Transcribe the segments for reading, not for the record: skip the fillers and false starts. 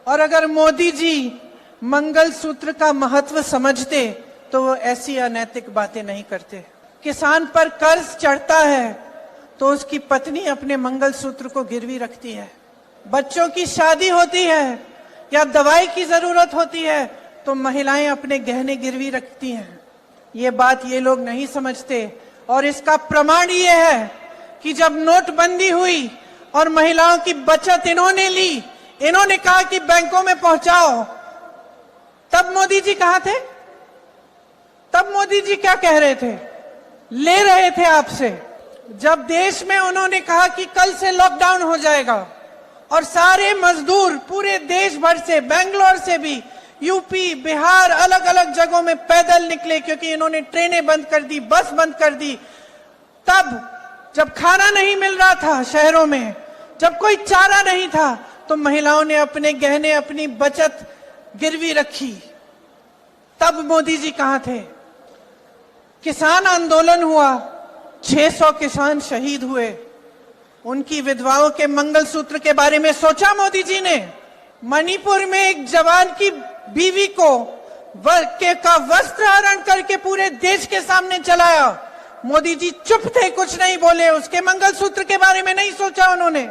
और अगर मोदी जी मंगलसूत्र का महत्व समझते तो वो ऐसी अनैतिक बातें नहीं करते। किसान पर कर्ज चढ़ता है तो उसकी पत्नी अपने मंगलसूत्र को गिरवी रखती है। बच्चों की शादी होती है या दवाई की जरूरत होती है तो महिलाएं अपने गहने गिरवी रखती हैं। ये बात ये लोग नहीं समझते और इसका प्रमाण ये है कि जब नोटबंदी हुई और महिलाओं की बचत इन्होंने ली, इन्होंने कहा कि बैंकों में पहुंचाओ, तब मोदी जी कहां थे? तब मोदी जी क्या कह रहे थे? ले रहे थे आपसे। जब देश में उन्होंने कहा कि कल से लॉकडाउन हो जाएगा और सारे मजदूर पूरे देश भर से, बेंगलोर से भी, यूपी, बिहार, अलग अलग जगहों में पैदल निकले क्योंकि इन्होंने ट्रेनें बंद कर दी, बस बंद कर दी। तब जब खाना नहीं मिल रहा था शहरों में, जब कोई चारा नहीं था, तो महिलाओं ने अपने गहने, अपनी बचत गिरवी रखी। तब मोदी जी कहां थे? किसान आंदोलन हुआ, 600 किसान शहीद हुए, उनकी विधवाओं के मंगलसूत्र के बारे में सोचा मोदी जी ने? मणिपुर में एक जवान की बीवी को का वस्त्र हरण करके पूरे देश के सामने चलाया, मोदी जी चुप थे, कुछ नहीं बोले, उसके मंगलसूत्र के बारे में नहीं सोचा उन्होंने।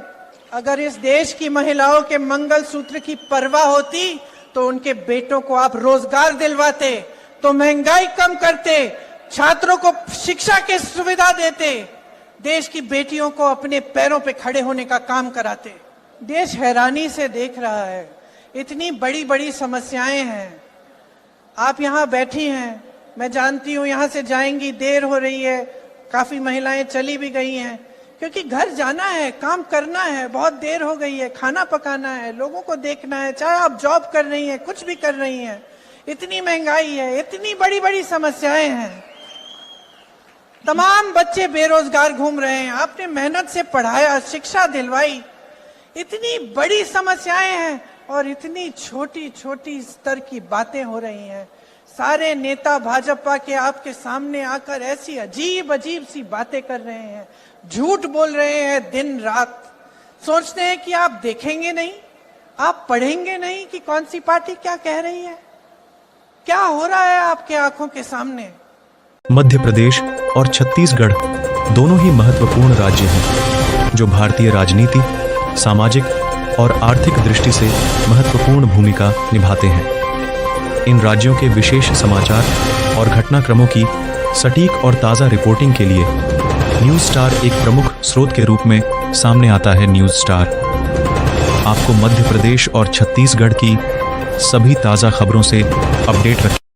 अगर इस देश की महिलाओं के मंगलसूत्र की परवाह होती तो उनके बेटों को आप रोजगार दिलवाते, तो महंगाई कम करते, छात्रों को शिक्षा की सुविधा देते, देश की बेटियों को अपने पैरों पे खड़े होने का काम कराते। देश हैरानी से देख रहा है, इतनी बड़ी बड़ी समस्याएं हैं। आप यहाँ बैठी हैं, मैं जानती हूँ यहाँ से जाएंगी, देर हो रही है, काफी महिलाएं चली भी गई हैं क्योंकि घर जाना है, काम करना है, बहुत देर हो गई है, खाना पकाना है, लोगों को देखना है, चाहे आप जॉब कर रही हैं, कुछ भी कर रही हैं। इतनी महंगाई है, इतनी बड़ी बड़ी समस्याएं हैं, तमाम बच्चे बेरोजगार घूम रहे हैं, आपने मेहनत से पढ़ाया, शिक्षा दिलवाई, इतनी बड़ी समस्याएं हैं और इतनी छोटी छोटी स्तर की बातें हो रही हैं। सारे नेता भाजपा के आपके सामने आकर ऐसी अजीब अजीब सी बातें कर रहे हैं, झूठ बोल रहे हैं दिन रात, सोचते हैं कि आप देखेंगे नहीं, आप पढ़ेंगे नहीं कि कौन सी पार्टी क्या कह रही है। क्या हो रहा है आपके आंखों के सामने? मध्य प्रदेश और छत्तीसगढ़ दोनों ही महत्वपूर्ण राज्य हैं जो भारतीय राजनीति, सामाजिक और आर्थिक दृष्टि से महत्वपूर्ण भूमिका निभाते हैं। इन राज्यों के विशेष समाचार और घटनाक्रमों की सटीक और ताज़ा रिपोर्टिंग के लिए न्यूज़ स्टार एक प्रमुख स्रोत के रूप में सामने आता है। न्यूज़ स्टार आपको मध्य प्रदेश और छत्तीसगढ़ की सभी ताज़ा खबरों से अपडेट रखें।